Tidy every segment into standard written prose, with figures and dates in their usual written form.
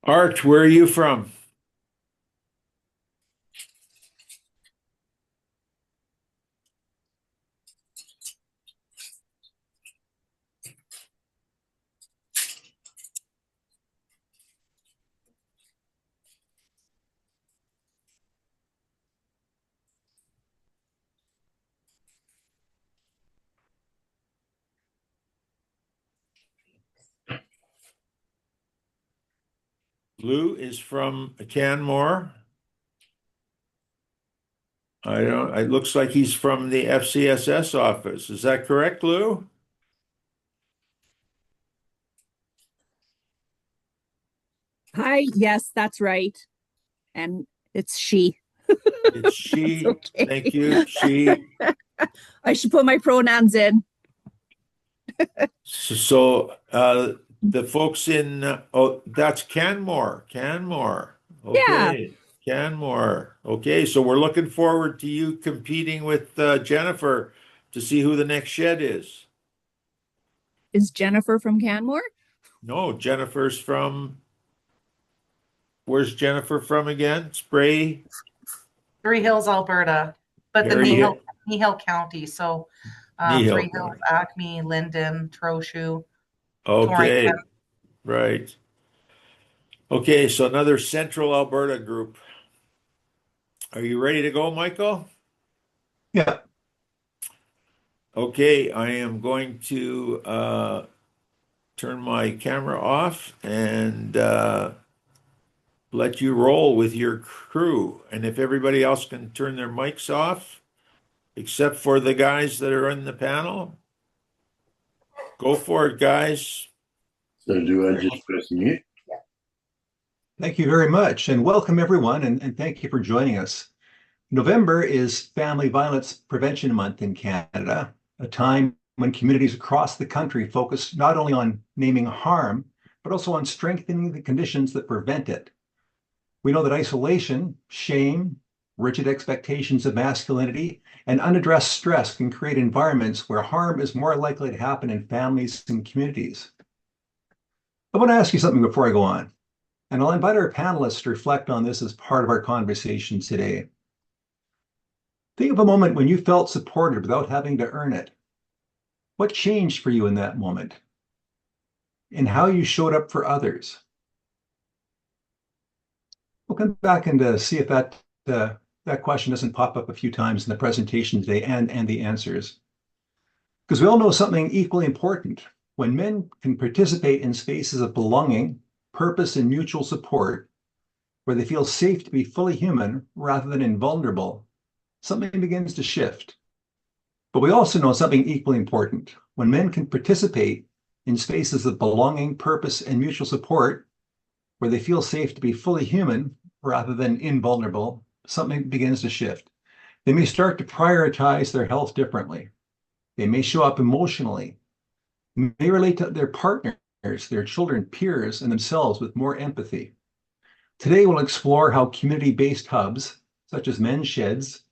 Art, where are you from? Lou is from Canmore. I don't, it looks like he's from the FCSS office. Is that correct, Lou? Hi, yes, that's right. And it's she. It's That's she. okay. Thank you. She. I should put my pronouns in. So, the folks in, oh, that's Canmore. Canmore. Yeah. Okay. Canmore. Okay. So we're looking forward to you competing with Jennifer to see who the next shed is. Is Jennifer from Canmore? No, Jennifer's from, where's Jennifer from again? Spray, Three Hills, Alberta, but the Harry, Nehill County. So Three Nehill. Hills, Acme, Linden, Trochu, Torrington. Okay, right. Okay, so another Central Alberta group. Are you ready to go, Michael? Yeah. Okay, I am going to turn my camera off and let you roll with your crew. And if everybody else can turn their mics off, except for the guys that are in the panel, go for it, guys. So do I just press mute? Thank you very much, and welcome everyone, and thank you for joining us. November is Family Violence Prevention Month in Canada, a time when communities across the country focus not only on naming harm, but also on strengthening the conditions that prevent it. We know that isolation, shame, rigid expectations of masculinity, and unaddressed stress can create environments where harm is more likely to happen in families and communities. I want to ask you something before I go on, and I'll invite our panelists to reflect on this as part of our conversation today. Think of a moment when you felt supported without having to earn it. What changed for you in that moment? And how you showed up for others? We'll come back and see if that question doesn't pop up a few times in the presentation today and the answers. Because we all know something equally important. When men can participate in spaces of belonging, purpose, and mutual support, where they feel safe to be fully human rather than invulnerable, something begins to shift. But we also know something equally important. When men can participate in spaces of belonging, purpose, and mutual support, where they feel safe to be fully human rather than invulnerable, something begins to shift. They may start to prioritize their health differently. They may show up emotionally, may relate to their partners, their children, peers, and themselves with more empathy. Today, we'll explore how community-based hubs, such as men's sheds,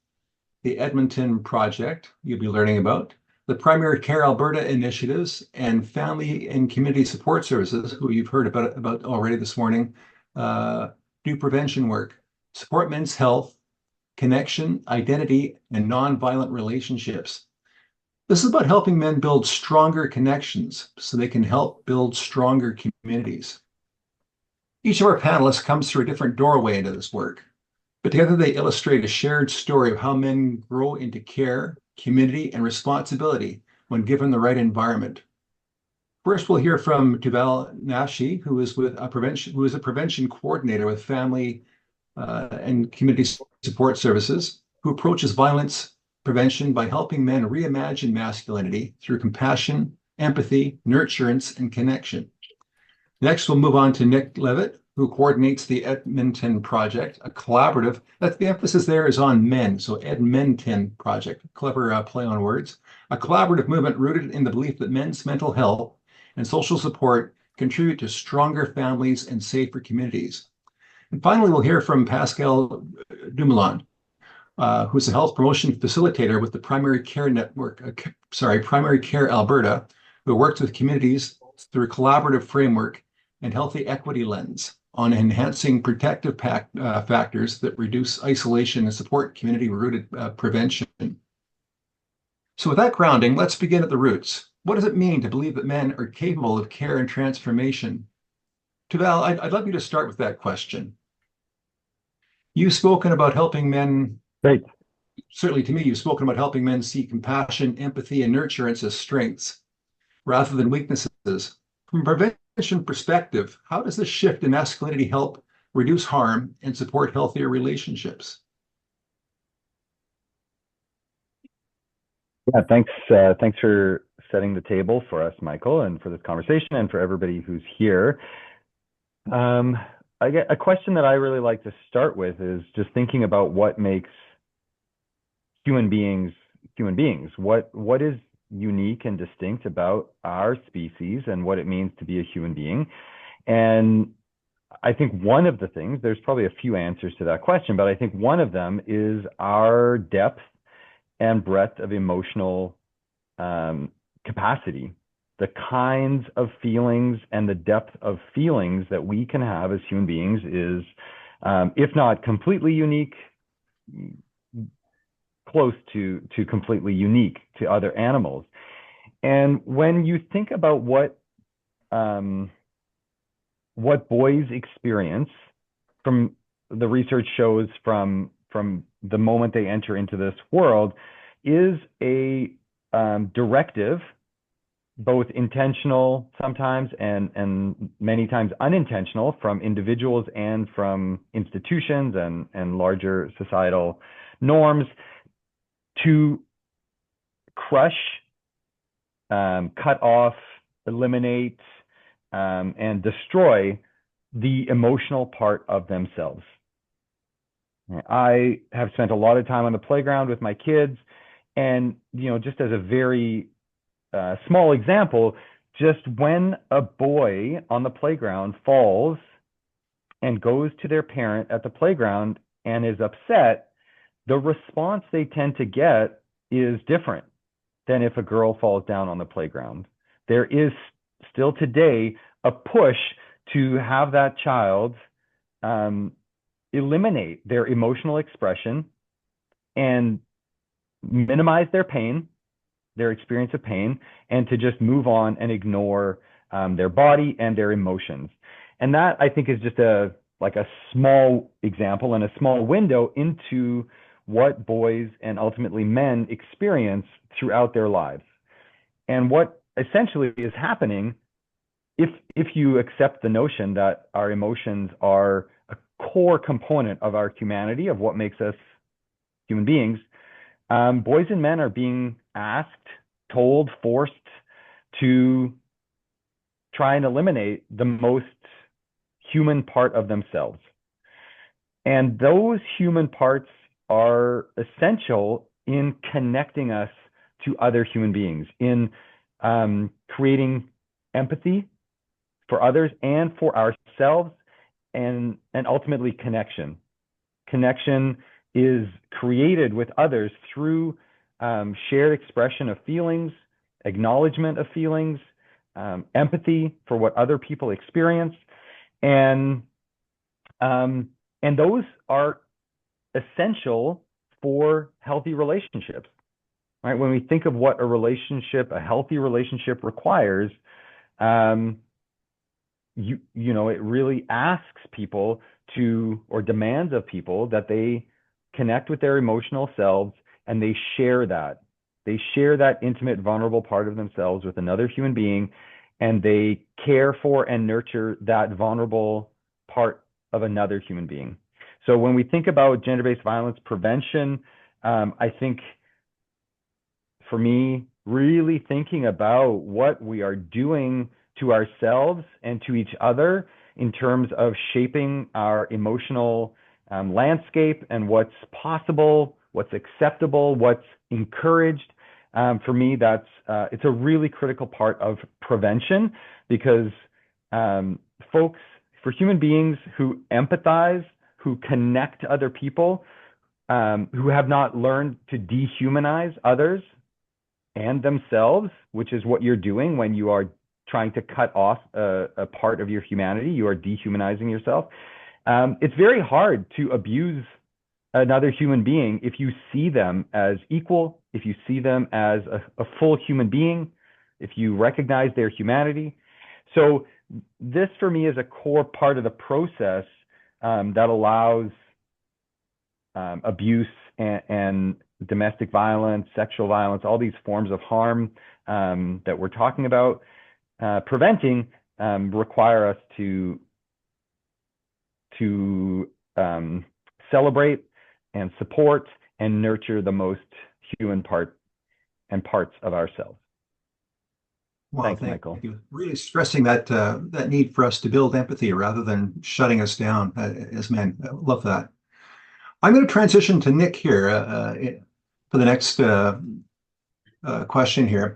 the Edmonton Project, you'll be learning about, the Primary Care Alberta initiatives, and family and community support services, who you've heard about already this morning, do prevention work, support men's health, connection, identity, and nonviolent relationships. This is about helping men build stronger connections so they can help build stronger communities. Each of our panelists comes through a different doorway into this work, but together they illustrate a shared story of how men grow into care, community, and responsibility when given the right environment. First, we'll hear from Tuval Nashi, who is a prevention coordinator with Family and Community Support Services, who approaches violence prevention by helping men reimagine masculinity through compassion, empathy, nurturance, and connection. Next, we'll move on to Nick Levitt, who coordinates the Edmonton Project, a collaborative, the emphasis there is on men, so Edmonton Project, clever play on words, a collaborative movement rooted in the belief that men's mental health and social support contribute to stronger families and safer communities. And finally, we'll hear from Pascal Dumoulin, who's a health promotion facilitator with the Primary Care Network, Primary Care Alberta, who works with communities through a collaborative framework and healthy equity lens, on enhancing protective factors that reduce isolation and support community-rooted prevention. So with that grounding, let's begin at the roots. What does it mean to believe that men are capable of care and transformation? Tuval, I'd love you to start with that question. You've spoken about helping men. Great. Certainly to me, you've spoken about helping men see compassion, empathy, and nurturance as strengths rather than weaknesses. From a prevention perspective, how does this shift in masculinity help reduce harm and support healthier relationships? Yeah, thanks for setting the table for us, Michael, and for this conversation, and for everybody who's here. I get a question that I really like to start with is just thinking about what makes human beings human beings. What is unique and distinct about our species and what it means to be a human being? And I think one of the things, there's probably a few answers to that question, but I think one of them is our depth and breadth of emotional capacity. The kinds of feelings and the depth of feelings that we can have as human beings is, if not completely unique, close to completely unique to other animals. And when you think about what boys experience, from the research shows from the moment they enter into this world, is a directive, both intentional sometimes and many times unintentional, from individuals and from institutions and larger societal norms, to crush, cut off, eliminate, and destroy the emotional part of themselves. I have spent a lot of time on the playground with my kids, and just as a very small example, just when a boy on the playground falls and goes to their parent at the playground and is upset, the response they tend to get is different than if a girl falls down on the playground. There is still today a push to have that child eliminate their emotional expression and minimize their pain, their experience of pain, and to just move on and ignore their body and their emotions. And that, I think, is just a small example and a small window into what boys and ultimately men experience throughout their lives. And what essentially is happening, if you accept the notion that our emotions are a core component of our humanity, of what makes us human beings, boys and men are being asked, told, forced to try and eliminate the most human part of themselves. And those human parts are essential in connecting us to other human beings, in creating empathy for others and for ourselves, and ultimately connection. Connection is created with others through shared expression of feelings, acknowledgement of feelings, empathy for what other people experience, and those are essential for healthy relationships. Right? When we think of what a healthy relationship requires, it really asks people to, or demands of people, that they connect with their emotional selves and they share that. They share that intimate, vulnerable part of themselves with another human being, and they care for and nurture that vulnerable part of another human being. So when we think about gender-based violence prevention, I think, for me, really thinking about what we are doing to ourselves and to each other in terms of shaping our emotional landscape and what's possible, what's acceptable, what's encouraged. For me, it's a really critical part of prevention, because for human beings who empathize, who connect to other people, who have not learned to dehumanize others and themselves, which is what you're doing when you are trying to cut off a part of your humanity. You are dehumanizing yourself. It's very hard to abuse another human being if you see them as equal, if you see them as a full human being, if you recognize their humanity. So this for me is a core part of the process that allows abuse and domestic violence, sexual violence, all these forms of harm that we're talking about preventing require us to celebrate and support and nurture the most human parts of ourselves. Well, Thanks, thank Michael. you. Really stressing that that need for us to build empathy rather than shutting us down as men. I love that. I'm going to transition to Nick here for the next question here.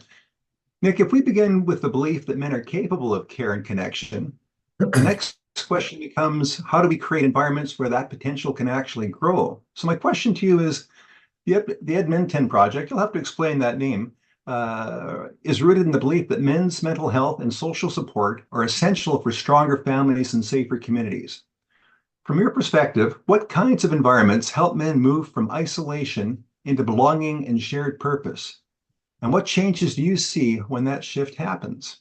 Nick, if we begin with the belief that men are capable of care and connection, the next question becomes, how do we create environments where that potential can actually grow? So my question to you is, the Edmonton Project, you'll have to explain that name, is rooted in the belief that men's mental health and social support are essential for stronger families and safer communities. From your perspective, what kinds of environments help men move from isolation into belonging and shared purpose? And what changes do you see when that shift happens?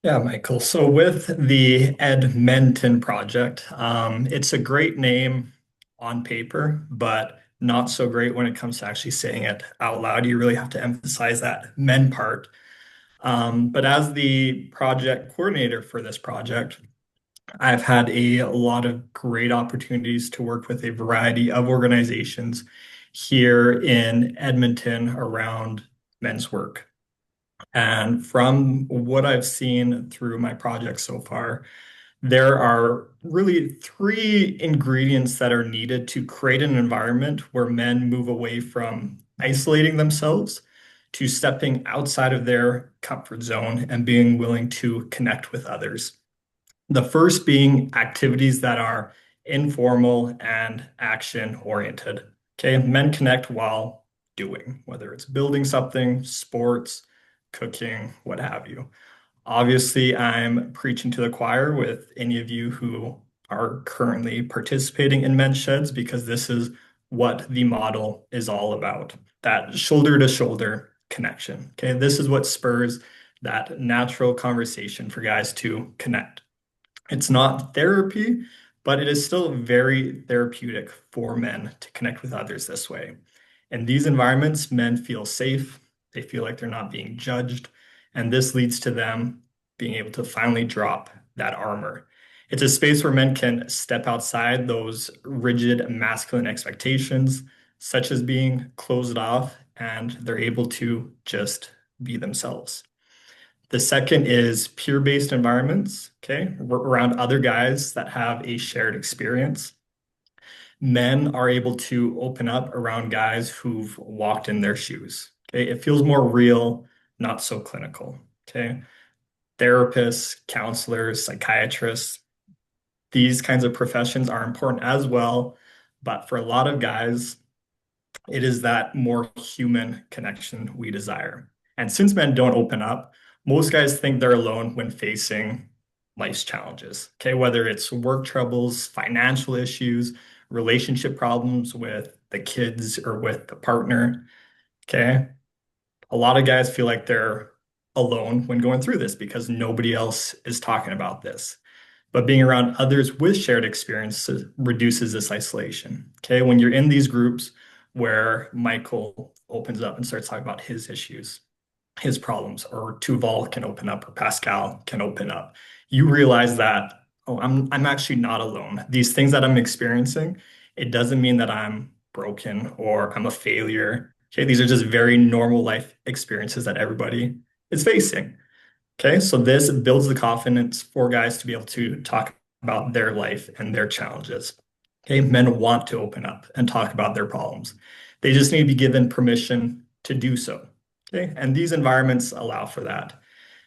Yeah, Michael. So with the Edmonton Project, it's a great name on paper, but not so great when it comes to actually saying it out loud. You really have to emphasize that men part. But as the project coordinator for this project, I've had a lot of great opportunities to work with a variety of organizations here in Edmonton around men's work. And from what I've seen through my project so far, there are really three ingredients that are needed to create an environment where men move away from isolating themselves to stepping outside of their comfort zone and being willing to connect with others. The first being activities that are informal and action oriented. Okay, men connect while doing, whether it's building something, sports, cooking, what have you. Obviously, I'm preaching to the choir with any of you who are currently participating in men's sheds because this is what the model is all about, that shoulder to shoulder connection. Okay, this is what spurs that natural conversation for guys to connect. It's not therapy, but it is still very therapeutic for men to connect with others this way. In these environments, men feel safe, they feel like they're not being judged, and this leads to them being able to finally drop that armor. It's a space where men can step outside those rigid masculine expectations, such as being closed off, and they're able to just be themselves. The second is peer-based environments, okay, around other guys that have a shared experience. Men are able to open up around guys who've walked in their shoes. Okay, it feels more real, not so clinical. Okay, therapists, counselors, psychiatrists, these kinds of professions are important as well. But for a lot of guys, it is that more human connection we desire. And since men don't open up, most guys think they're alone when facing life's challenges. Okay, whether it's work troubles, financial issues, relationship problems with the kids or with the partner. Okay, a lot of guys feel like they're alone when going through this because nobody else is talking about this. But being around others with shared experiences reduces this isolation. Okay, when you're in these groups where Michael opens up and starts talking about his issues, his problems, or Tuval can open up, or Pascal can open up, you realize that, oh, I'm actually not alone. These things that I'm experiencing, it doesn't mean that I'm broken or I'm a failure. Okay, these are just very normal life experiences that everybody is facing. Okay, so this builds the confidence for guys to be able to talk about their life and their challenges. Okay, men want to open up and talk about their problems. They just need to be given permission to do so. Okay, and these environments allow for that.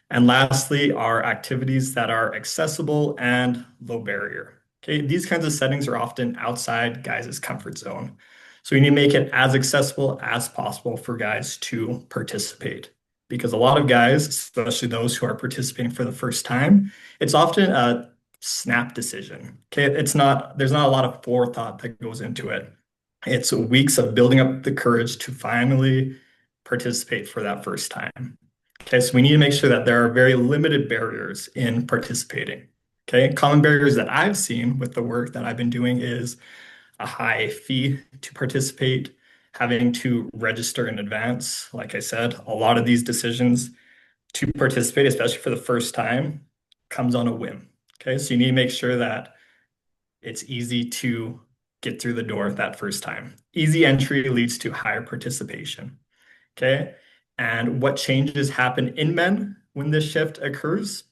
And lastly, are activities that are accessible and low barrier. Okay, these kinds of settings are often outside guys' comfort zone. So you need to make it as accessible as possible for guys to participate. because a lot of guys, especially those who are participating for the first time, it's often a snap decision. Okay, there's not a lot of forethought that goes into it. It's weeks of building up the courage to finally participate for that first time. Okay, so we need to make sure that there are very limited barriers in participating. Okay, common barriers that I've seen with the work that I've been doing is a high fee to participate, having to register in advance. Like I said, a lot of these decisions to participate, especially for the first time, comes on a whim. Okay, so you need to make sure that it's easy to get through the door that first time. Easy entry leads to higher participation. Okay, and what changes happen in men when this shift occurs?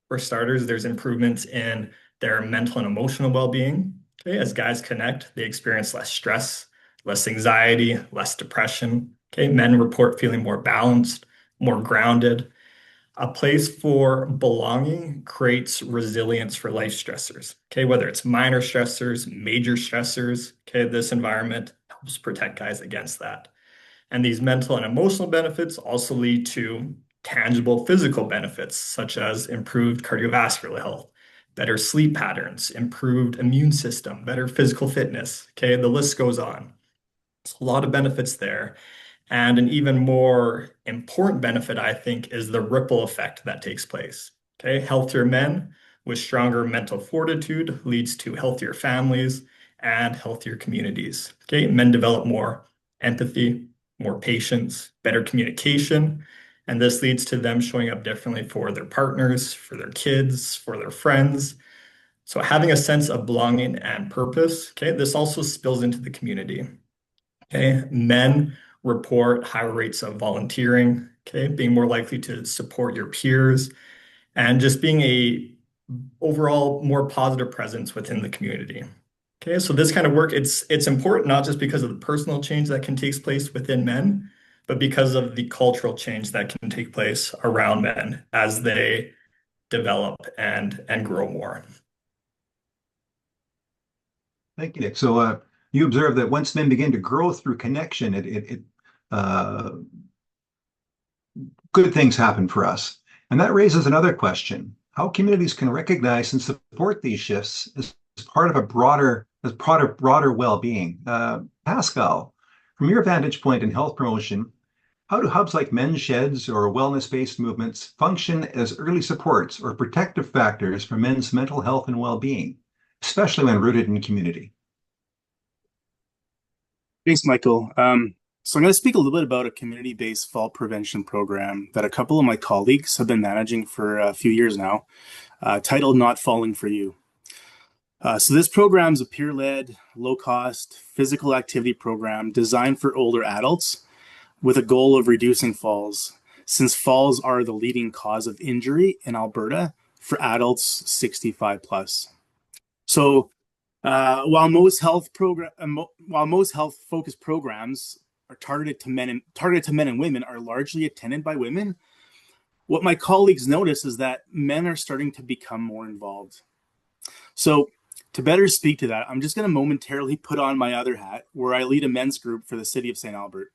For starters, there's improvements in their mental and emotional well-being. Okay, as guys connect, they experience less stress, less anxiety, less depression. Okay, men report feeling more balanced, more grounded. A place for belonging creates resilience for life stressors. Okay, whether it's minor stressors, major stressors, okay, this environment helps protect guys against that. And these mental and emotional benefits also lead to tangible physical benefits, such as improved cardiovascular health, better sleep patterns, improved immune system, better physical fitness. Okay, the list goes on. There's a lot of benefits there. And an even more important benefit, I think, is the ripple effect that takes place. Okay, healthier men with stronger mental fortitude leads to healthier families and healthier communities. Okay, men develop more empathy, more patience, better communication, and this leads to them showing up differently for their partners, for their kids, for their friends. So having a sense of belonging and purpose, okay, this also spills into the community. Okay, men report higher rates of volunteering, okay, being more likely to support your peers, and just being a overall more positive presence within the community. Okay, so this kind of work, it's important not just because of the personal change that can take place within men, but because of the cultural change that can take place around men as they develop and grow more. Thank you, Nick. So you observe that once men begin to grow through connection, uh, good things happen for us. And that raises another question: how communities can recognize and support these shifts as part of a broader well-being. Pascal, from your vantage point in health promotion, how do hubs like men's sheds or wellness-based movements function as early supports or protective factors for men's mental health and well-being, especially when rooted in community? Thanks, Michael. So I'm going to speak a little bit about a community-based fall prevention program that a couple of my colleagues have been managing for a few years now, titled Not Falling for You. So this program is a peer-led, low-cost physical activity program designed for older adults with a goal of reducing falls, since falls are the leading cause of injury in Alberta for adults 65 plus. So while most health-focused programs are targeted to men and women are largely attended by women, what my colleagues notice is that men are starting to become more involved. So to better speak to that, I'm just going to momentarily put on my other hat, where I lead a men's group for the city of St. Albert.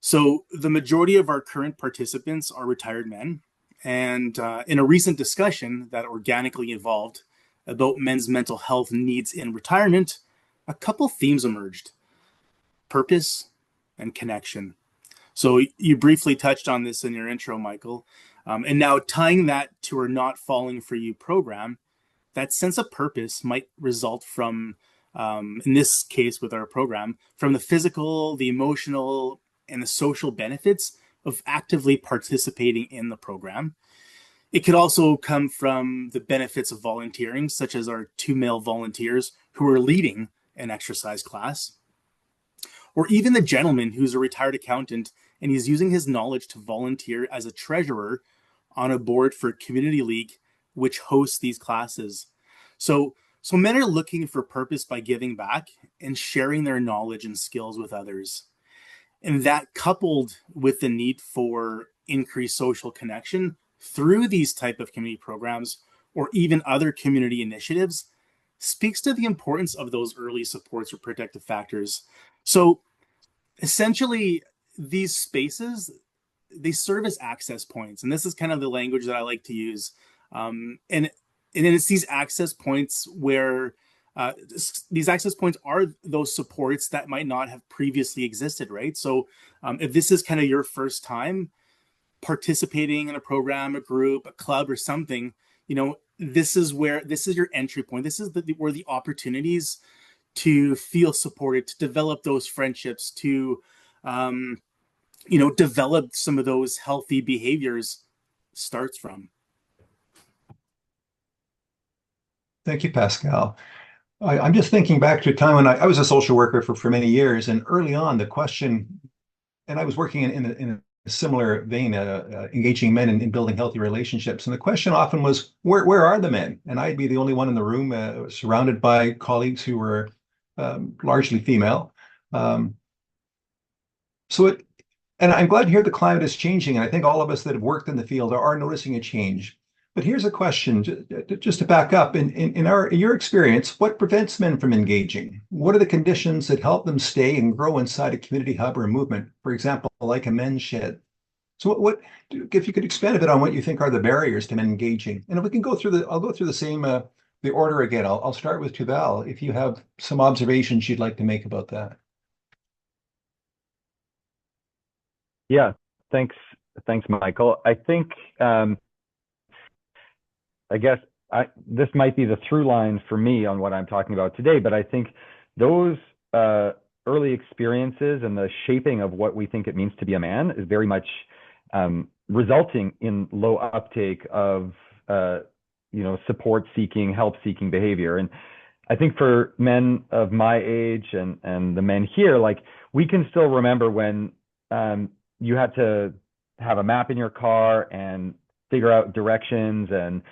So the majority of our current participants are retired men. And in a recent discussion that organically evolved about men's mental health needs in retirement, a couple themes emerged: purpose and connection. So you briefly touched on this in your intro, Michael. And now tying that to our Not Falling for You program, that sense of purpose might result from, in this case with our program, from the physical, the emotional, and the social benefits of actively participating in the program. It could also come from the benefits of volunteering, such as our 2 male volunteers who are leading an exercise class, or even the gentleman who's a retired accountant and he's using his knowledge to volunteer as a treasurer on a board for a community league which hosts these classes. So men are looking for purpose by giving back and sharing their knowledge and skills with others. And that, coupled with the need for increased social connection through these type of community programs or even other community initiatives, speaks to the importance of those early supports or protective factors. So essentially, these spaces, they serve as access points, and this is kind of the language that I like to use. And it's these access points where these access points are those supports that might not have previously existed, right? So if this is kind of your first time participating in a program, a group, a club, or something, this is your entry point. This is where the opportunities to feel supported, to develop those friendships, to develop some of those healthy behaviors starts from. Thank you, Pascal. I'm just thinking back to a time when I was a social worker for many years, and early on the question, and I was working in a similar vein, engaging men in building healthy relationships, and the question often was, where are the men? And I'd be the only one in the room, surrounded by colleagues who were largely female. And I'm glad to hear the climate is changing, and I think all of us that have worked in the field are noticing a change. But here's a question, just to back up. In your experience, what prevents men from engaging? What are the conditions that help them stay and grow inside a community hub or a movement, for example, like a men's shed? So if you could expand a bit on what you think are the barriers to men engaging? And if we can I'll go through the same, the order again. I'll start with Tuval, if you have some observations you'd like to make about that. Yeah, thanks, Michael. I think, I guess this might be the through line for me on what I'm talking about today, but I think those early experiences and the shaping of what we think it means to be a man is very much resulting in low uptake of support-seeking, help-seeking behavior. And I think for men of my age and the men here, like, we can still remember when you had to have a map in your car and figure out directions and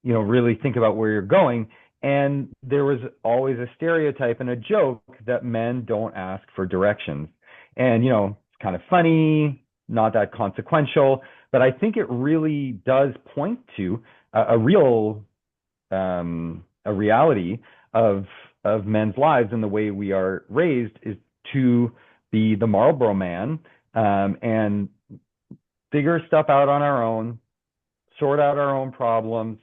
really think about where you're going. And there was always a stereotype and a joke that men don't ask for directions. And, it's kind of funny, not that consequential, but I think it really does point to a reality of men's lives, and the way we are raised is to be the Marlboro man, and figure stuff out on our own, sort out our own problems,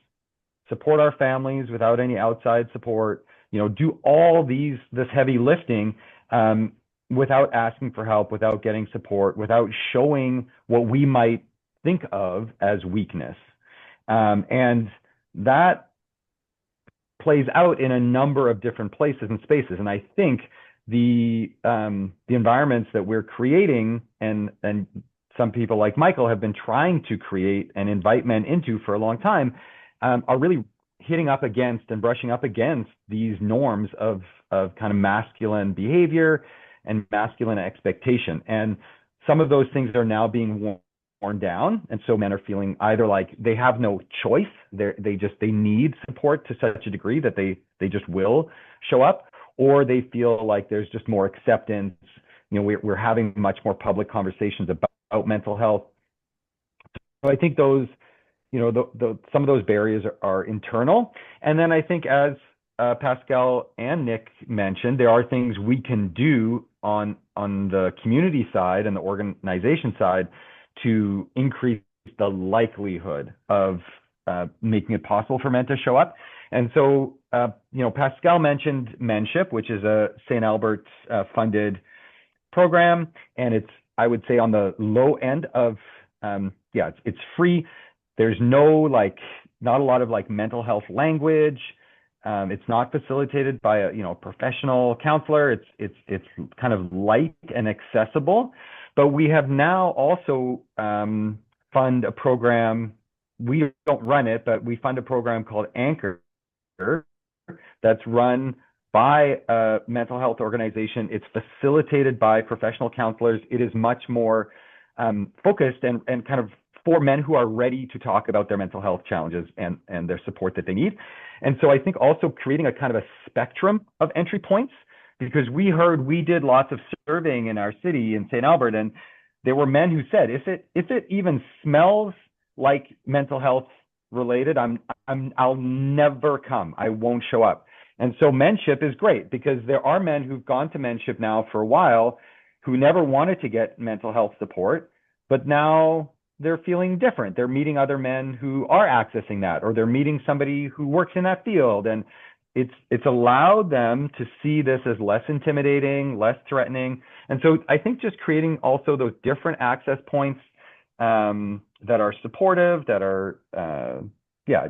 support our families without any outside support, do all this heavy lifting without asking for help, without getting support, without showing what we might think of as weakness. And that plays out in a number of different places and spaces. And I think the environments that we're creating and some people like Michael have been trying to create and invite men into for a long time, are really hitting up against and brushing up against these norms of kind of masculine behavior and masculine expectation. And some of those things are now being worn down. And so men are feeling either like they have no choice, they need support to such a degree that they just will show up, or they feel like there's just more acceptance. We're having much more public conversations about mental health. So I think those, some of those barriers are internal. And then I think, as Pascal and Nick mentioned, there are things we can do on the community side and the organization side to increase the likelihood of making it possible for men to show up. And so, Pascal mentioned Menship, which is a St. Albert funded program, and it's, I would say, on the low end of, it's free. There's not a lot of mental health language. It's not facilitated by a professional counselor. It's kind of light and accessible. But we have now also fund a program. We don't run it, but we fund a program called Anchor that's run by a mental health organization. It's facilitated by professional counselors. It is much more focused and kind of for men who are ready to talk about their mental health challenges and their support that they need. And so I think also creating a kind of a spectrum of entry points, because we did lots of surveying in our city in St. Albert, and there were men who said, if it even smells like mental health related, I'll never come. I won't show up. And so Menship is great, because there are men who've gone to Menship now for a while who never wanted to get mental health support, but now they're feeling different. They're meeting other men who are accessing that, or they're meeting somebody who works in that field. And it's allowed them to see this as less intimidating, less threatening. And so I think just creating also those different access points that are supportive, that are,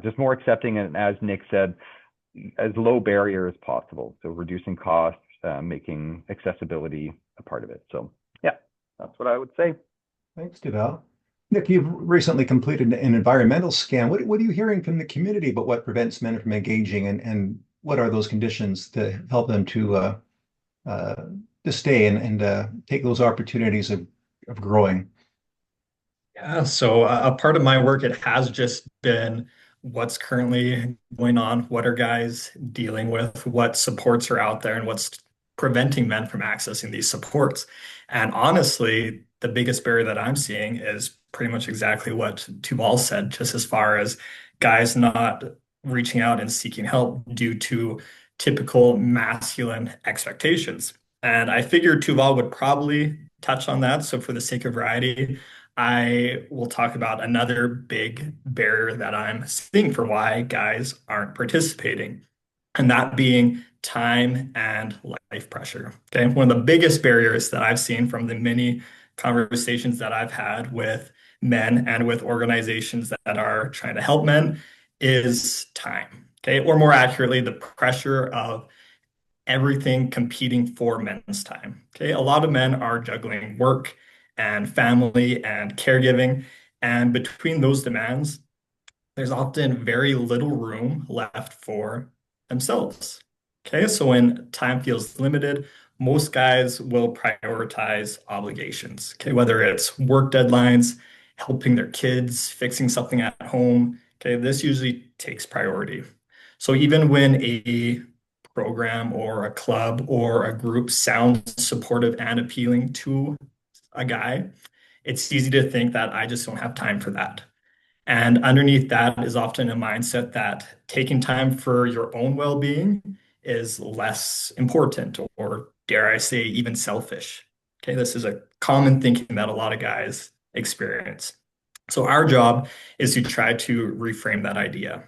just more accepting. And as Nick said, as low barrier as possible. So reducing costs, making accessibility a part of it. So yeah, that's what I would say. Thanks, Deval. Nick, you've recently completed an environmental scan. What are you hearing from the community about what prevents men from engaging, and what are those conditions to help them to stay and take those opportunities of growing? Yeah, so a part of my work, it has just been what's currently going on, what are guys dealing with, what supports are out there, and what's preventing men from accessing these supports. And honestly, the biggest barrier that I'm seeing is pretty much exactly what Tuval said, just as far as guys not reaching out and seeking help due to typical masculine expectations. And I figured Tuval would probably touch on that. So for the sake of variety, I will talk about another big barrier that I'm seeing for why guys aren't participating, and that being time and life pressure. Okay. One of the biggest barriers that I've seen from the many conversations that I've had with men and with organizations that are trying to help men is time. Okay. Or more accurately, the pressure of everything competing for men's time. Okay. A lot of men are juggling work and family and caregiving. And between those demands, there's often very little room left for themselves. Okay. So when time feels limited, most guys will prioritize obligations. Okay. Whether it's work deadlines, helping their kids, fixing something at home. Okay. This usually takes priority. So even when a program or a club or a group sounds supportive and appealing to a guy, it's easy to think that I just don't have time for that. And underneath that is often a mindset that taking time for your own well-being is less important, or dare I say, even selfish. Okay, this is a common thinking that a lot of guys experience. So our job is to try to reframe that idea.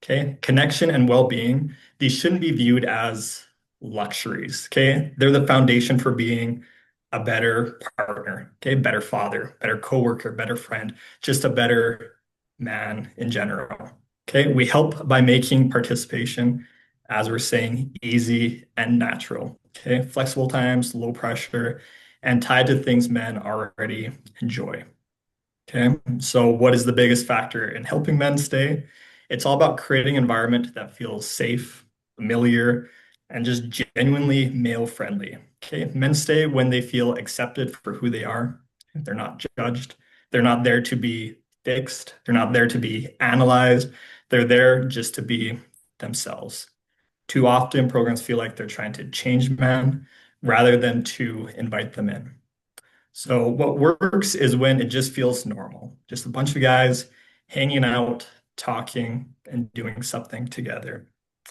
Okay, connection and well-being, these shouldn't be viewed as luxuries. Okay, they're the foundation for being a better partner, okay, better father, better coworker, better friend, just a better man in general. Okay, we help by making participation, as we're saying, easy and natural. Okay, flexible times, low pressure, and tied to things men already enjoy. Okay, so what is the biggest factor in helping men stay? It's all about creating an environment that feels safe, familiar, and just genuinely male friendly. Okay, men stay when they feel accepted for who they are. They're not judged. They're not there to be fixed. They're not there to be analyzed. They're there just to be themselves. Too often, programs feel like they're trying to change men rather than to invite them in. So what works is when it just feels normal, just a bunch of guys hanging out, talking, and doing something together.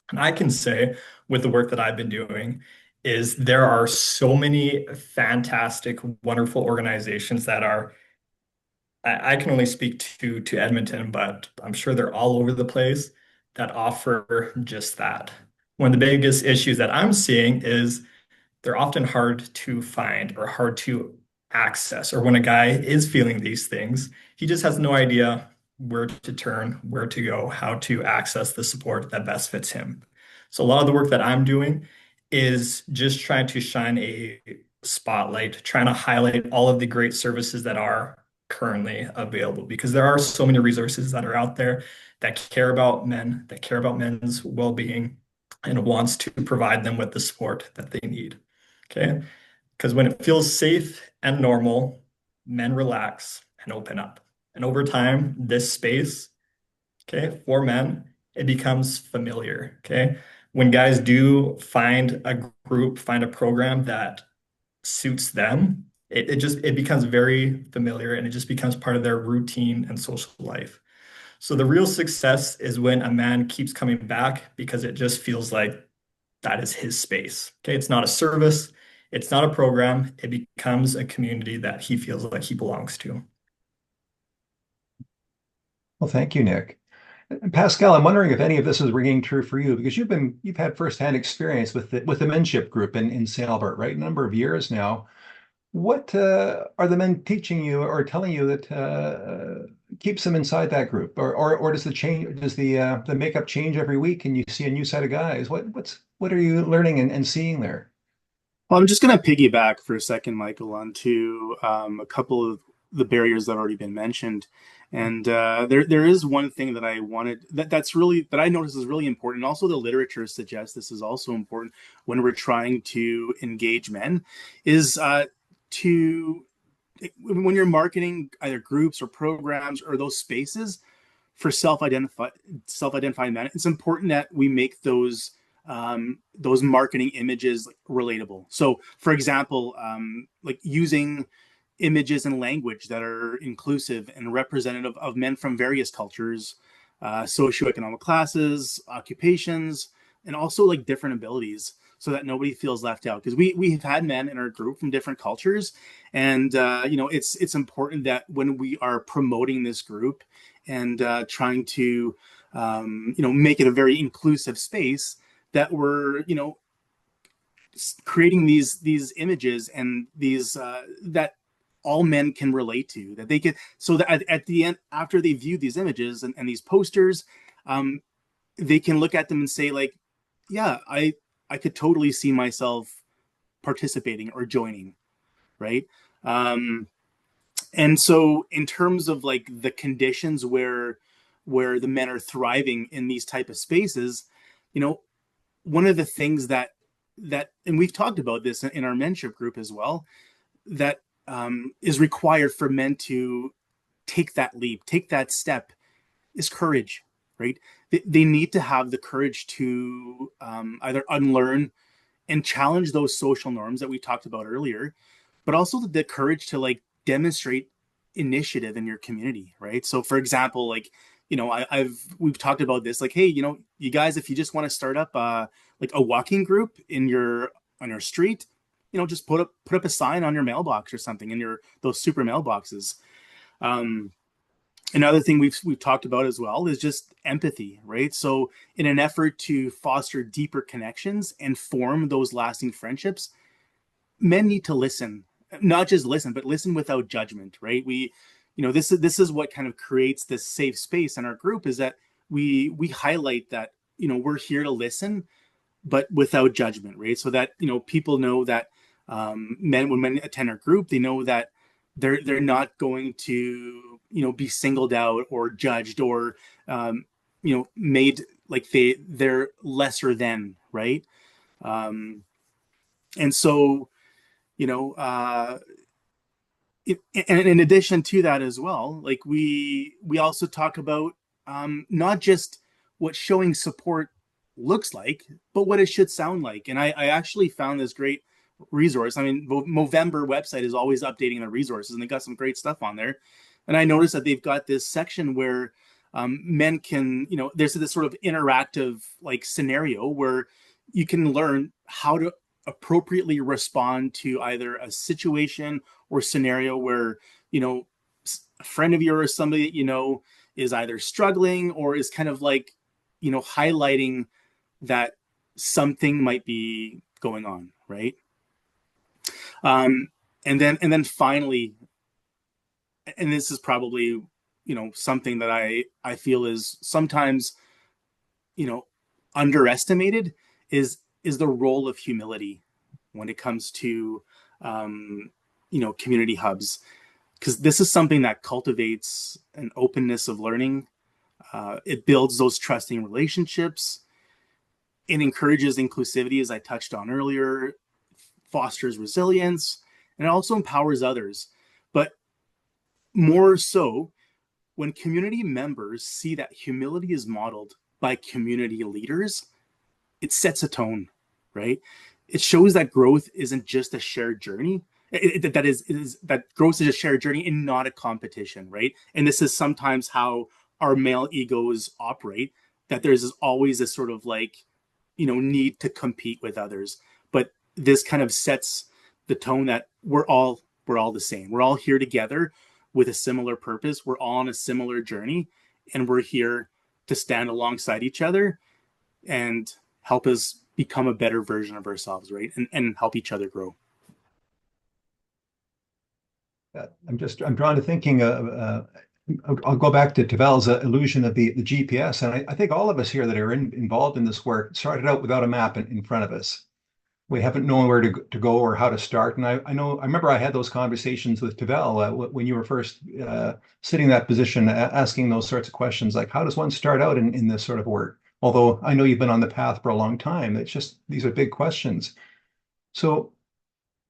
And I can say with the work that I've been doing is there are so many fantastic, wonderful organizations that are, I can only speak to Edmonton, but I'm sure they're all over the place that offer just that. One of the biggest issues that I'm seeing is they're often hard to find or hard to access. Or when a guy is feeling these things, he just has no idea where to turn, where to go, how to access the support that best fits him. So a lot of the work that I'm doing is just trying to shine a spotlight, trying to highlight all of the great services that are currently available, because there are so many resources that are out there that care about men, that care about men's well-being, and wants to provide them with the support that they need. Okay. Because when it feels safe and normal, men relax and open up. And over time, this space, okay, for men, it becomes familiar. Okay. When guys do find a group, find a program that suits them, it becomes very familiar, and it just becomes part of their routine and social life. So the real success is when a man keeps coming back because it just feels like that is his space. Okay. It's not a service. It's not a program. It becomes a community that he feels like he belongs to. Well, thank you, Nick. And Pascal, I'm wondering if any of this is ringing true for you because you've had firsthand experience with the menship group in St. Albert, right? A number of years now. What are the men teaching you or telling you that keeps them inside that group, or does the makeup change every week and you see a new set of guys? What are you learning and seeing there? Well, I'm just going to piggyback for a second, Michael, onto a couple of the barriers that have already been mentioned. And there is one thing that I wanted that I noticed is really important. Also, the literature suggests this is also important when we're trying to engage men, is when you're marketing either groups or programs or those spaces for self-identified men, it's important that we make those marketing images relatable. So, for example, like using images and language that are inclusive and representative of men from various cultures, socioeconomic classes, occupations, and also like different abilities, so that nobody feels left out. Because we've had men in our group from different cultures, and it's important that when we are promoting this group and trying to make it a very inclusive space, that we're creating these images and these that all men can relate to, that they can, so that at the end, after they view these images and these posters, they can look at them and say, like, yeah, I could totally see myself participating or joining, right? And so in terms of like the conditions where the men are thriving in these type of spaces, one of the things that and we've talked about this in our mentorship group as well, that is required for men to take that leap, take that step, is courage, right? They need to have the courage to either unlearn and challenge those social norms that we talked about earlier, but also the courage to like demonstrate initiative in your community, right? So, for example, like, we've talked about this, like, hey, you guys, if you just want to start up like a walking group on your street, just put up a sign on your mailbox or something in those super mailboxes. Another thing we've talked about as well is just empathy, right? So in an effort to foster deeper connections and form those lasting friendships, men need to listen, not just listen, but listen without judgment, right? This is what kind of creates this safe space in our group, is that we highlight that, we're here to listen, but without judgment, right? So that, people know that when men attend our group, they know that they're not going to, be singled out or judged or, made like they're lesser than, right? And so, and in addition to that as well, like we also talk about not just what showing support looks like, but what it should sound like. And I actually found this great resource. I mean, Movember website is always updating their resources, and they got some great stuff on there. And I noticed that they've got this section where men can, there's this sort of interactive like scenario where you can learn how to appropriately respond to either a situation or scenario where, a friend of yours or somebody that is either struggling or is kind of like, highlighting that something might be going on, right? And then finally, and this is probably, something that I feel is sometimes, underestimated, is the role of humility when it comes to, community hubs. Because this is something that cultivates an openness of learning. It builds those trusting relationships. It encourages inclusivity, as I touched on earlier, fosters resilience, and it also empowers others. But more so, when community members see that humility is modeled by community leaders, it sets a tone, right? It shows that growth isn't just a shared journey. That growth is a shared journey and not a competition, right? And this is sometimes how our male egos operate, that there's always this sort of like, need to compete with others. But this kind of sets the tone that we're all the same. We're all here together with a similar purpose. We're all on a similar journey, and we're here to stand alongside each other and help us become a better version of ourselves, right? And help each other grow. I'm drawn to thinking I'll go back to Tavel's illusion of the GPS. And I think all of us here that are involved in this work started out without a map in front of us. We haven't known where to go or how to start. And I remember I had those conversations with Tavel when you were first sitting in that position, asking those sorts of questions, like how does one start out in this sort of work? Although I know you've been on the path for a long time, it's just, these are big questions. So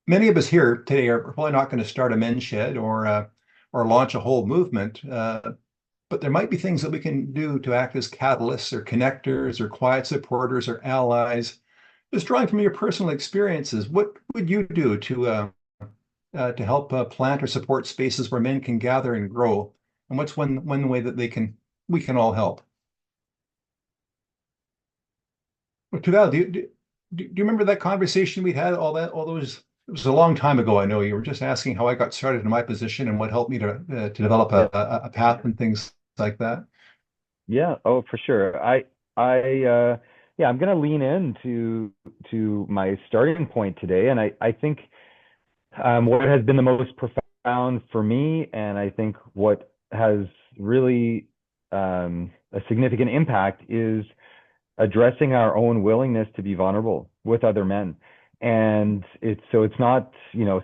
many of us here today are probably not going to start a men's shed or launch a whole movement, but there might be things that we can do to act as catalysts or connectors or quiet supporters or allies. Just drawing from your personal experiences, what would you do to help plant or support spaces where men can gather and grow? And what's one way that we can all help? Well, Tuval, do you remember that conversation we had? All those. It was a long time ago. I know you were just asking how I got started in my position and what helped me to develop a path and things like that. Yeah. Oh, for sure. Yeah, I'm going to lean into my starting point today, and I think what has been the most profound for me, and I think what has really a significant impact, is addressing our own willingness to be vulnerable with other men. And it's not,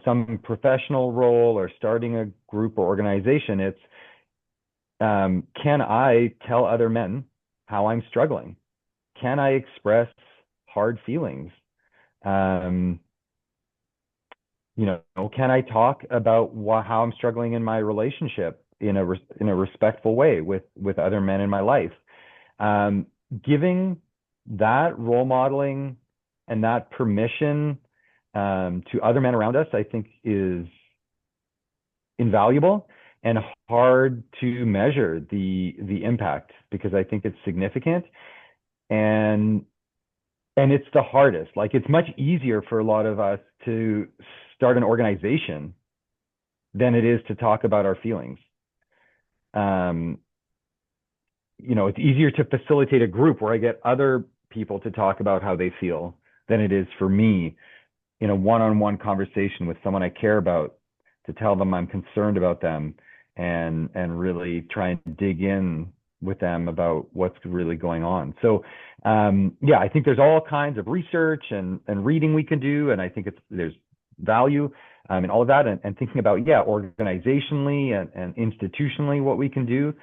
some professional role or starting a group or organization. It's can I tell other men how I'm struggling? Can I express hard feelings? Can I talk about how I'm struggling in my relationship in a respectful way with other men in my life? Giving that role modeling and that permission to other men around us, I think, is invaluable and hard to measure the impact, because I think it's significant. And it's the hardest. Like, it's much easier for a lot of us to start an organization than it is to talk about our feelings. It's easier to facilitate a group where I get other people to talk about how they feel than it is for me in a one-on-one conversation with someone I care about to tell them I'm concerned about them and really try and dig in with them about what's really going on. So I think there's all kinds of research and reading we can do, and I think there's value in all of that, and thinking about organizationally and institutionally what we can do.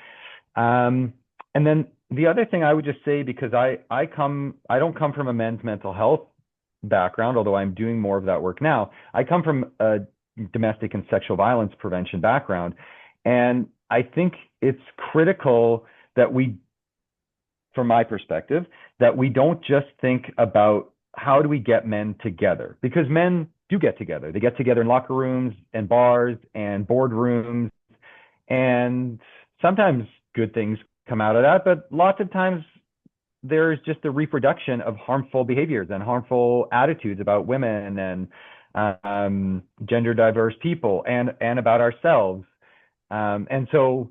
And then the other thing I would just say, because I don't come from a men's mental health background, although I'm doing more of that work now. I come from a domestic and sexual violence prevention background, and I think it's critical that we, from my perspective, that we don't just think about how do we get men together, because men do get together. They get together in locker rooms and bars and boardrooms, and sometimes good things come out of that, but lots of times there's just a reproduction of harmful behaviors and harmful attitudes about women and gender diverse people and about ourselves. And so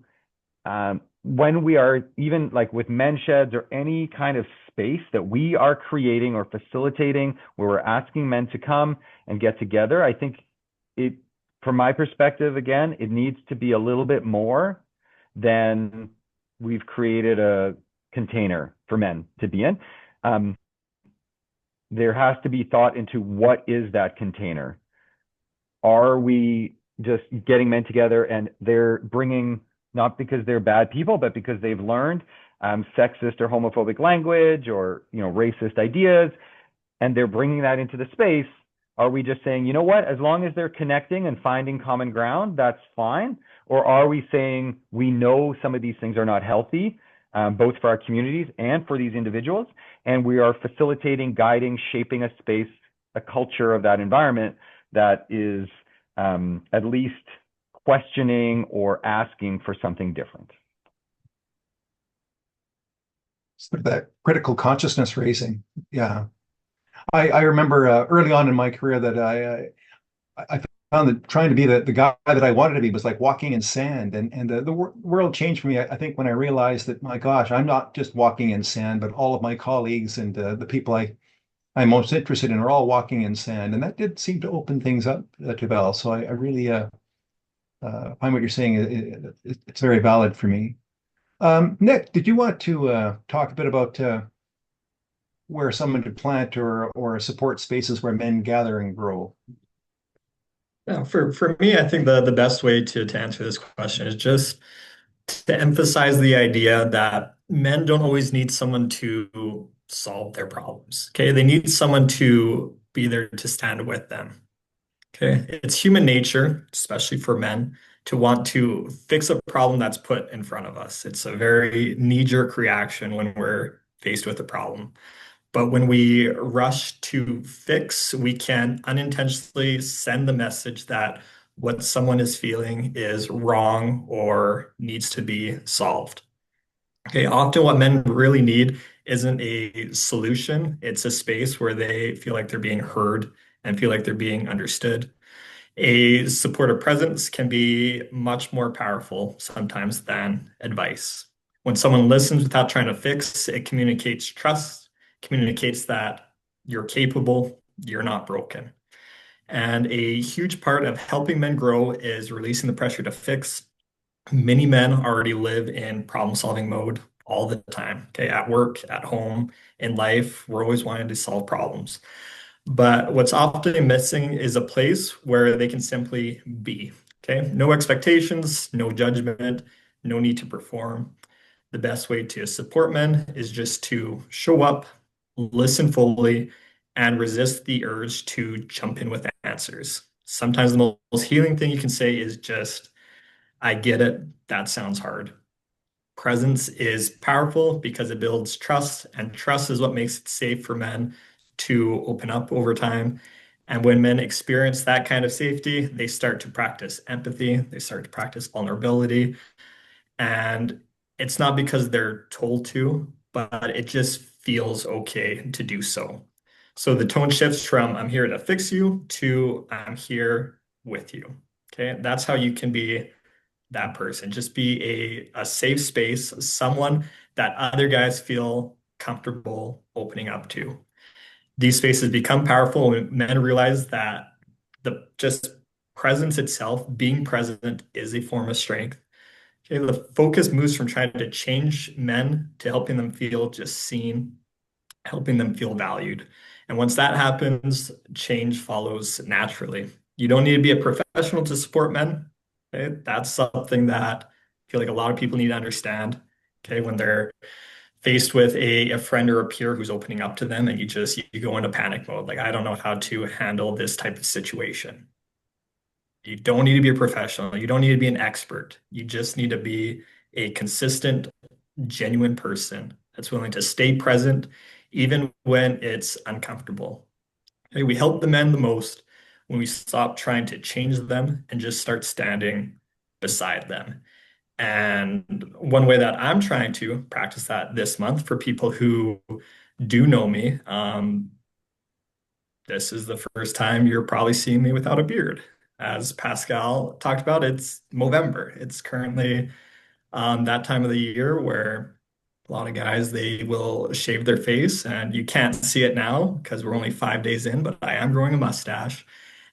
when we are, even like with men's sheds or any kind of space that we are creating or facilitating where we're asking men to come and get together, I think it, from my perspective, again, it needs to be a little bit more than we've created a container for men to be in. There has to be thought into what is that container. Are we just getting men together and they're bringing, not because they're bad people, but because they've learned sexist or homophobic language or racist ideas, and they're bringing that into the space? Are we just saying, you know what, as long as they're connecting and finding common ground, that's fine? Or are we saying we know some of these things are not healthy, both for our communities and for these individuals, and we are facilitating, guiding, shaping a space, a culture of that environment that is at least questioning or asking for something different? Sort of that critical consciousness raising. Yeah. I remember early on in my career that I found that trying to be the guy that I wanted to be was like walking in sand, and world changed for me. I think when I realized that, my gosh, I'm not just walking in sand, but all of my colleagues and the people I'm most interested in are all walking in sand, and that did seem to open things up to Val. So I really find what you're saying. It's very valid for me. Nick, did you want to talk a bit about where someone could plant or support spaces where men gather and grow? Yeah, for me, I think the best way to answer this question is just to emphasize the idea that men don't always need someone to solve their problems. Okay. They need someone to be there to stand with them. Okay. It's human nature, especially for men, to want to fix a problem that's put in front of us. It's a very knee-jerk reaction when we're faced with a problem. But when we rush to fix, we can unintentionally send the message that what someone is feeling is wrong or needs to be solved. Okay, often what men really need isn't a solution, it's a space where they feel like they're being heard and feel like they're being understood. A supportive presence can be much more powerful sometimes than advice. When someone listens without trying to fix, it communicates trust, communicates that you're capable, you're not broken. And a huge part of helping men grow is releasing the pressure to fix. Many men already live in problem-solving mode all the time. Okay, at work, at home, in life, we're always wanting to solve problems. But what's often missing is a place where they can simply be. Okay, no expectations, no judgment, no need to perform. The best way to support men is just to show up, listen fully, and resist the urge to jump in with answers. Sometimes the most healing thing you can say is just, I get it. That sounds hard. Presence is powerful because it builds trust, and trust is what makes it safe for men to open up over time. And when men experience that kind of safety, they start to practice empathy, they start to practice vulnerability. And it's not because they're told to, but it just feels okay to do so. So the tone shifts from I'm here to fix you to I'm here with you. Okay. That's how you can be that person. Just be a safe space, someone that other guys feel comfortable opening up to. These spaces become powerful when men realize that the just presence itself, being present, is a form of strength. Okay, the focus moves from trying to change men to helping them feel just seen, helping them feel valued. And once that happens, change follows naturally. You don't need to be a professional to support men. Okay, that's something that I feel like a lot of people need to understand. Okay, when they're faced with a friend or a peer who's opening up to them, and you go into panic mode. Like, I don't know how to handle this type of situation. You don't need to be a professional. You don't need to be an expert. You just need to be a consistent, genuine person that's willing to stay present even when it's uncomfortable. Okay, we help the men the most when we stop trying to change them and just start standing beside them. And one way that I'm trying to practice that this month for people who do know me, this is the first time you're probably seeing me without a beard. As Pascal talked about, it's Movember. It's currently that time of the year where a lot of guys, they will shave their face, and you can't see it now because we're only 5 days in, but I am growing a mustache.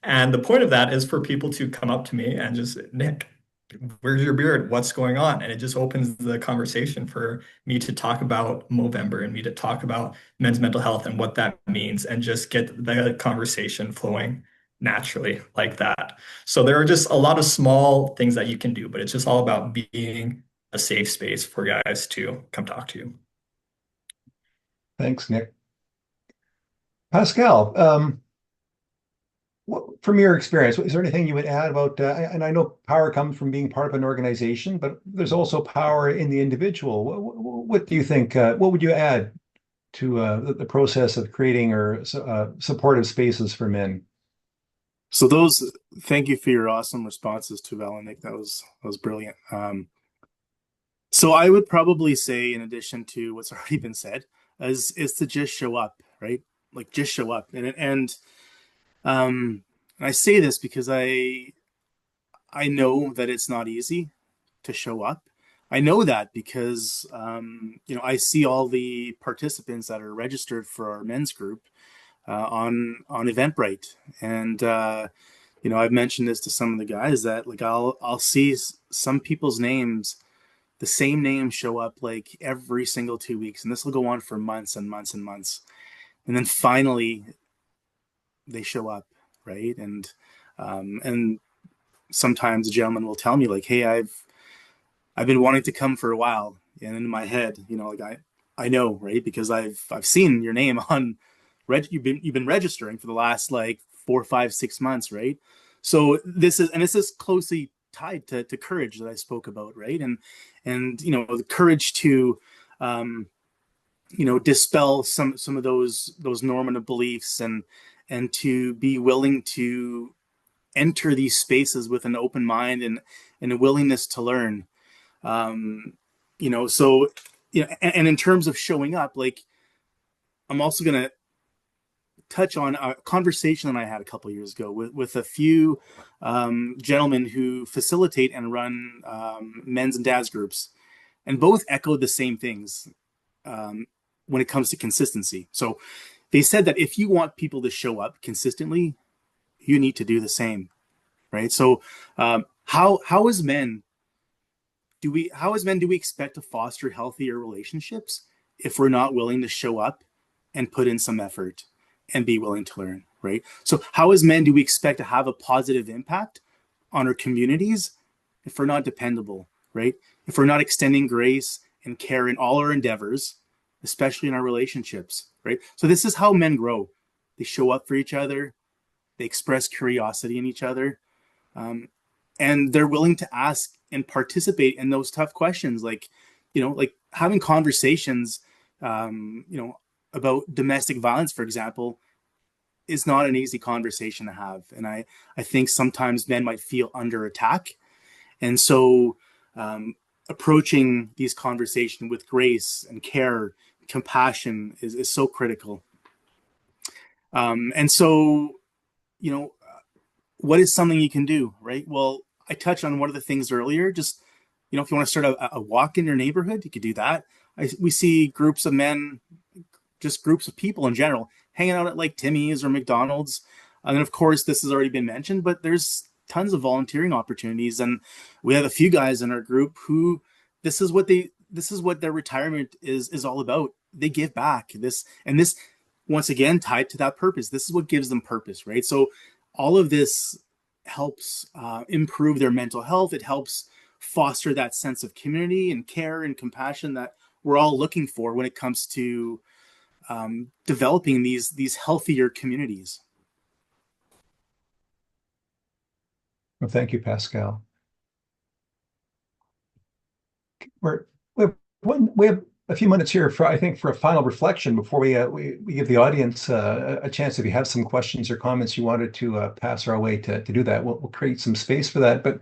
And the point of that is for people to come up to me and just, Nick, where's your beard? What's going on? And it just opens the conversation for me to talk about Movember and me to talk about men's mental health and what that means and just get the conversation flowing naturally like that. So there are just a lot of small things that you can do, but it's just all about being a safe space for guys to come talk to you. Thanks, Nick. Pascal, from your experience, is there anything you would add about, and I know power comes from being part of an organization, but there's also power in the individual. What do you think, what would you add to the process of creating or supportive spaces for men? So thank you for your awesome responses to Val and Nick. That was brilliant. So I would probably say, in addition to what's already been said, is to just show up, right? Like, just show up. And And I say this because I know that it's not easy to show up. I know that because I see all the participants that are registered for our men's group on Eventbrite, and I've mentioned this to some of the guys that like I'll see some people's names, the same name show up like every single 2 weeks, and this will go on for months and months and months, and then finally they show up, right? And sometimes a gentleman will tell me like, "Hey, I've been wanting to come for a while," and in my head, like I know, right? Because I've seen your name on you've been registering for the last like 4, 5, 6 months, right? So this is closely tied to courage that I spoke about, right? And the courage to dispel some of those normative beliefs, and to be willing to enter these spaces with an open mind and a willingness to learn. So and in terms of showing up, like I'm also gonna touch on a conversation that I had a couple of years ago with a few gentlemen who facilitate and run men's and dads groups, and both echoed the same things when it comes to consistency. So they said that if you want people to show up consistently, you need to do the same, right? So how as men do we expect to foster healthier relationships if we're not willing to show up and put in some effort and be willing to learn, right? So how as men do we expect to have a positive impact on our communities if we're not dependable, right? If we're not extending grace and care in all our endeavors, especially in our relationships, right? So this is how men grow. They show up for each other, they express curiosity in each other, and they're willing to ask and participate in those tough questions, like having conversations, about domestic violence, for example, is not an easy conversation to have. And I think sometimes men might feel under attack. And so approaching these conversations with grace and care, compassion is so critical. And so, what is something you can do, right? Well, I touched on one of the things earlier, just, if you want to start a walk in your neighborhood, you could do that. We see groups of men, just groups of people in general, hanging out at like Timmy's or McDonald's. And then, of course, this has already been mentioned, but there's tons of volunteering opportunities. And we have a few guys in our group who this is what their retirement is all about. They give back. This once again tied to that purpose. This is what gives them purpose, right? So all of this helps improve their mental health. It helps foster that sense of community and care and compassion that we're all looking for when it comes to developing these healthier communities. Well, thank you, Pascal. We have a few minutes here for a final reflection before we give the audience a chance. If you have some questions or comments you wanted to pass our way to do that, we'll create some space for that. But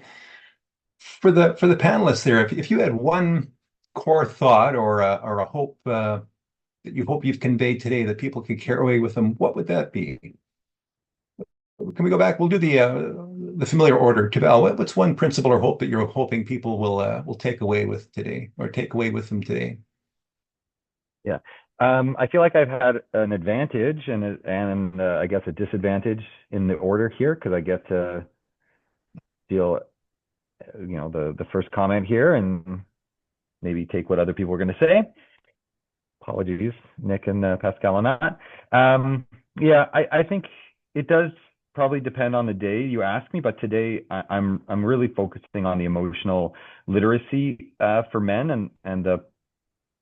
for the panelists there, if you had one core thought or a hope that you hope you've conveyed today that people could carry away with them, what would that be? Can we go back? We'll do the familiar order. Tabal, what's one principle or hope that you're hoping people will take away with today, or take away with them today? Yeah, I feel like I've had an advantage and I guess a disadvantage in the order here, because I get to deal, the first comment here and maybe take what other people are going to say. Apologies, Nick and Pascal, on that. Yeah, I think it does probably depend on the day you ask me, but today I'm really focusing on the emotional literacy for men and the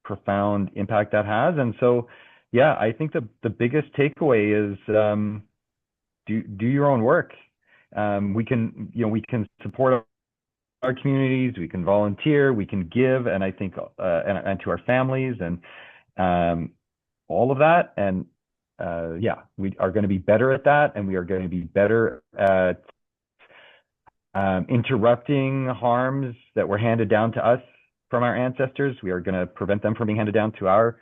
profound impact that has. And so, yeah, I think the biggest takeaway is do your own work. We can support our communities, we can volunteer, we can give, and I think and to our families and all of that. And yeah, we are going to be better at that, and we are going to be better at interrupting harms that were handed down to us from our ancestors. We are going to prevent them from being handed down to our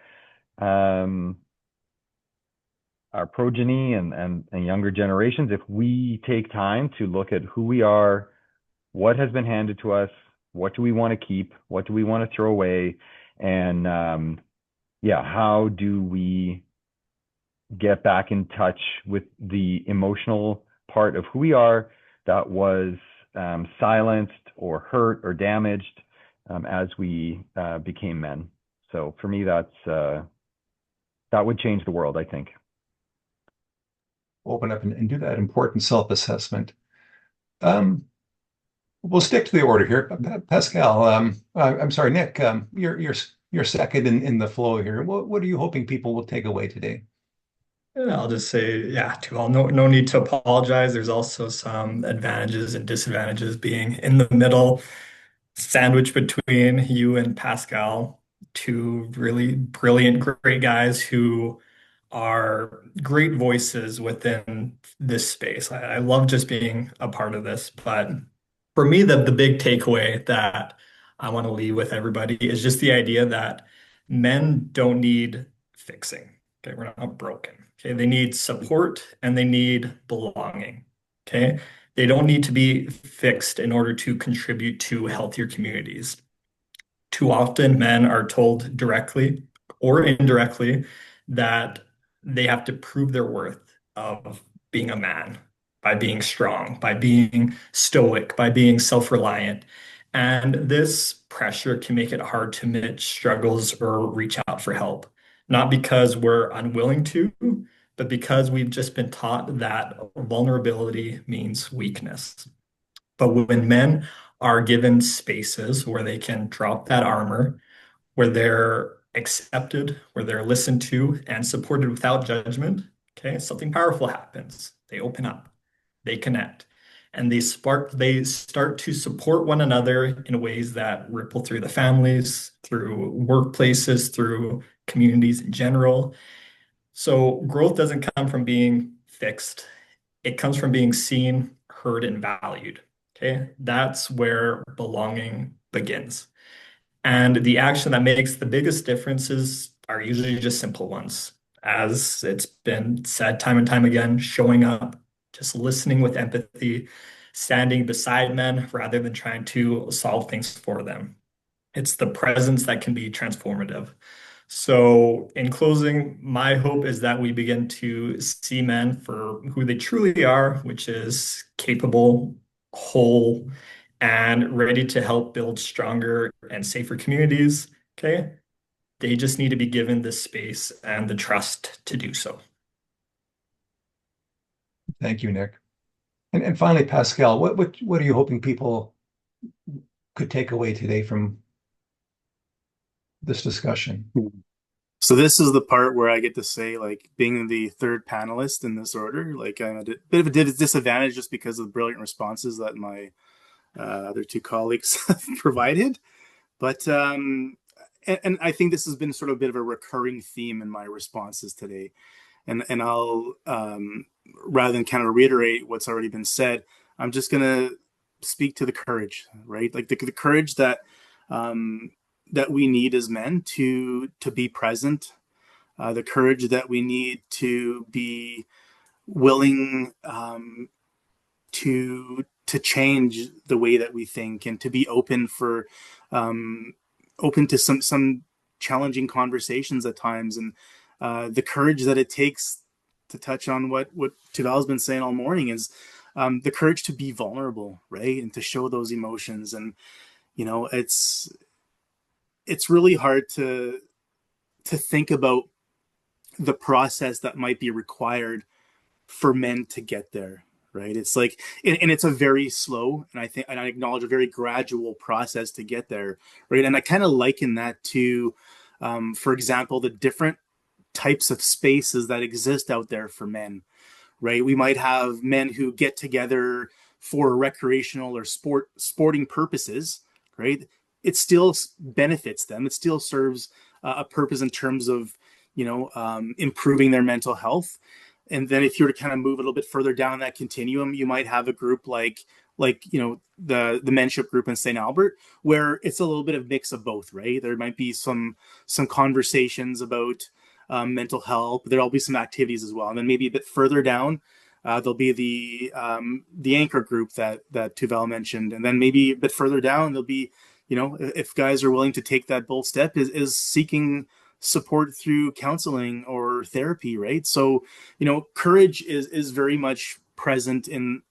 our progeny and younger generations, if we take time to look at who we are, what has been handed to us, what do we want to keep, what do we want to throw away, and how do we get back in touch with the emotional part of who we are that was silenced or hurt or damaged as we became men. So for me, that would change the world, I think. Open up and do that important self-assessment. We'll stick to the order here. Pascal, I'm sorry, Nick, you're second in the flow here. What are you hoping people will take away today? I'll just say, to all, no need to apologize. There's also some advantages and disadvantages being in the middle, sandwiched between you and Pascal, two really brilliant, great guys who are great voices within this space. I love just being a part of this, but for me, the big takeaway that I want to leave with everybody is just the idea that men don't need fixing. Okay, we're not broken. Okay, they need support and they need belonging. Okay, they don't need to be fixed in order to contribute to healthier communities. Too often, men are told directly or indirectly that they have to prove their worth of being a man by being strong, by being stoic, by being self-reliant. And this pressure can make it hard to admit struggles or reach out for help, not because we're unwilling to, but because we've just been taught that vulnerability means weakness. But when men are given spaces where they can drop that armor, where they're accepted, where they're listened to and supported without judgment, okay, something powerful happens. They open up, they connect, and they start to support one another in ways that ripple through the families, through workplaces, through communities in general. So growth doesn't come from being fixed. It comes from being seen, heard, and valued. Okay, that's where belonging begins. And the action that makes the biggest differences are usually just simple ones. As it's been said time and time again, showing up, just listening with empathy, standing beside men rather than trying to solve things for them. It's the presence that can be transformative. So, in closing, my hope is that we begin to see men for who they truly are, which is capable, whole, and ready to help build stronger and safer communities. Okay. They just need to be given the space and the trust to do so. Thank you, Nick. And finally, Pascal, what are you hoping people could take away today from this discussion? So this is the part where I get to say, like, being the third panelist in this order, like, I'm at a bit of a disadvantage just because of the brilliant responses that my other two colleagues have provided. But and I think this has been sort of a bit of a recurring theme in my responses today. And I'll rather than kind of reiterate what's already been said, I'm just gonna speak to the courage, right? Like the courage that that we need as men to be present, the courage that we need to be willing to change the way that we think and to be open for open to some challenging conversations at times, and the courage that it takes to touch on what Tuval's been saying all morning is the courage to be vulnerable, right? And to show those emotions. And, you know, it's really hard to think about the process that might be required for men to get there, right? It's like, and it's a very slow, and I acknowledge a very gradual process to get there, right? And I kind of liken that to, for example, the different types of spaces that exist out there for men, right? We might have men who get together for recreational or sporting purposes, right? It still benefits them. It still serves a purpose in terms of, you know, improving their mental health. And then if you were to kind of move a little bit further down that continuum, you might have a group like you know, the menship group in St. Albert, where it's a little bit of mix of both, right? There might be some conversations about mental health. There'll be some activities as well, and then maybe a bit further down, there'll be the anchor group that Tuvel mentioned, and then maybe a bit further down there'll be, if guys are willing to take that bold step, is seeking support through counseling or therapy, right? So, courage is very much present in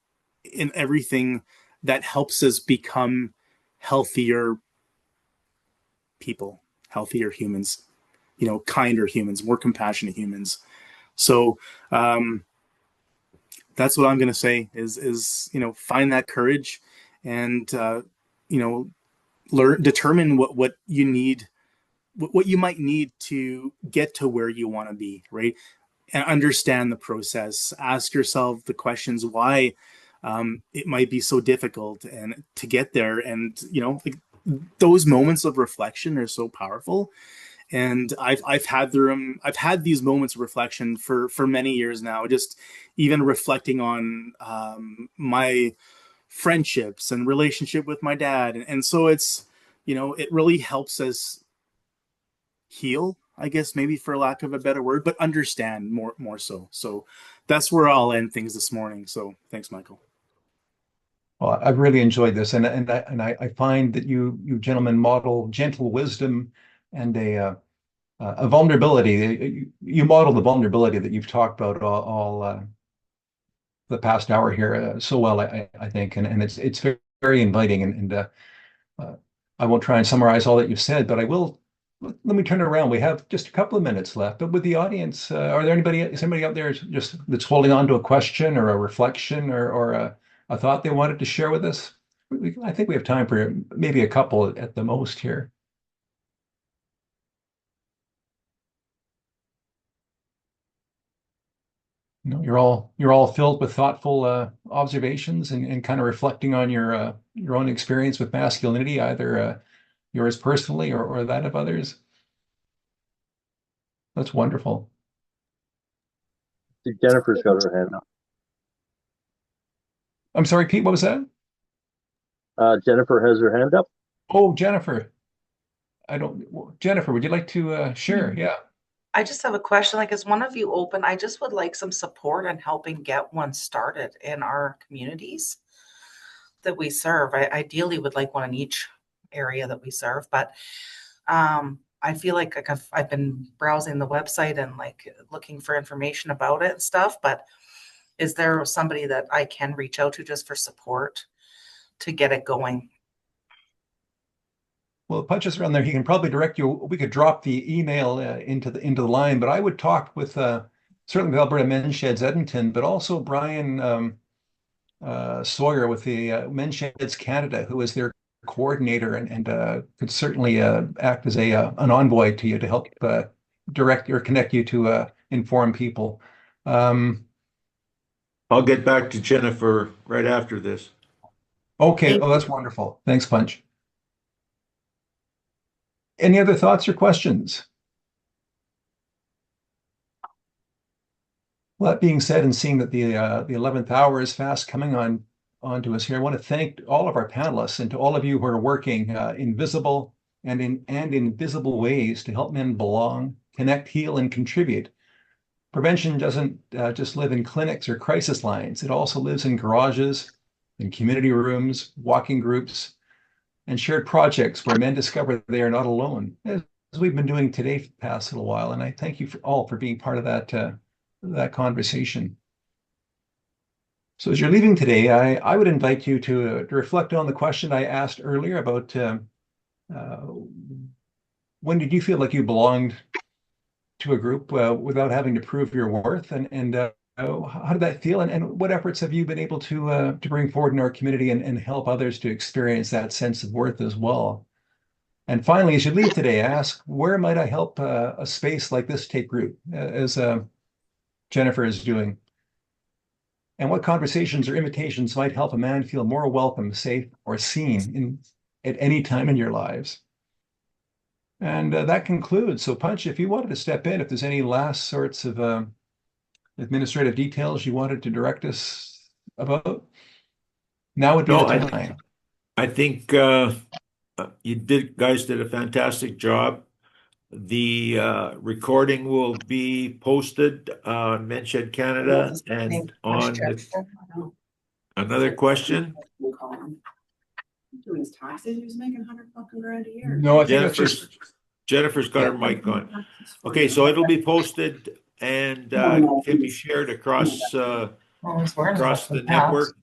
everything that helps us become healthier people, healthier humans, kinder humans, more compassionate humans. So that's what I'm going to say is find that courage and determine what you need, what you might need to get to where you want to be, right? And understand the process. Ask yourself the questions why it might be so difficult and to get there. And like, those moments of reflection are so powerful. And I've had these moments of reflection for many years now. Just even reflecting on my friendships and relationship with my dad, and so it's it really helps us heal, I guess, maybe for lack of a better word, but understand more so. So that's where I'll end things this morning. So thanks, Michael. Well, I've really enjoyed this, and I find that you gentlemen model gentle wisdom and a vulnerability. You model the vulnerability that you've talked about all the past hour here so well, I think, and it's very, very inviting. And I won't try and summarize all that you've said, but I will. Let me turn it around. We have just a couple of minutes left, but with the audience, is anybody out there just that's holding on to a question or a reflection or a thought they wanted to share with us? I think we have time for maybe a couple at the most here. You're all filled with thoughtful observations and kind of reflecting on your own experience with masculinity, either yours personally or that of others. That's wonderful. Jennifer's got her hand up. I'm sorry, Pete, what was that? Jennifer has her hand up. Oh, Jennifer. Jennifer, would you like to share? Yeah. I just have a question. Like, is one of you open? I just would like some support in helping get one started in our communities that we serve. I ideally would like one in each area that we serve, but I feel like I've been browsing the website and like looking for information about it and stuff, but is there somebody that I can reach out to just for support to get it going? Well, Punch around there. He can probably direct you. We could drop the email into the line, but I would talk with certainly with Alberta Men's Sheds Edmonton, but also Brian Sawyer with the Men's Sheds Canada, who is their coordinator and could certainly act as an envoy to you to help direct or connect you to inform people. I'll get back to Jennifer right after this. Okay. Oh, that's wonderful. Thanks, Punch. Any other thoughts or questions? Well, that being said, and seeing that the 11th hour is fast coming on to us here, I want to thank all of our panelists and to all of you who are working in visible and in visible ways to help men belong, connect, heal, and contribute. Prevention doesn't just live in clinics or crisis lines. It also lives in garages, in community rooms, walking groups, and shared projects where men discover they are not alone, as we've been doing today for the past little while. And I thank you all for being part of that conversation. So as you're leaving today, I would invite you to reflect on the question I asked earlier about when did you feel like you belonged to a group without having to prove your worth, and how did that feel, and what efforts have you been able to bring forward in our community and help others to experience that sense of worth as well? And finally, as you leave today, ask, where might I help a space like this take root, as Jennifer is doing? And what conversations or invitations might help a man feel more welcome, safe, or seen at any time in your lives? And that concludes. So Punch, if you wanted to step in, if there's any last sorts of administrative details you wanted to direct us about, now would be the time. I think you guys did a fantastic job. The recording will be posted on Menshed Canada and on another question. Doing his taxes, he was making 100 fucking grand a year. No, I think that's just Jennifer's got her mic on. Okay, so it'll be posted and can be shared across Well, he's wearing across the something else. network.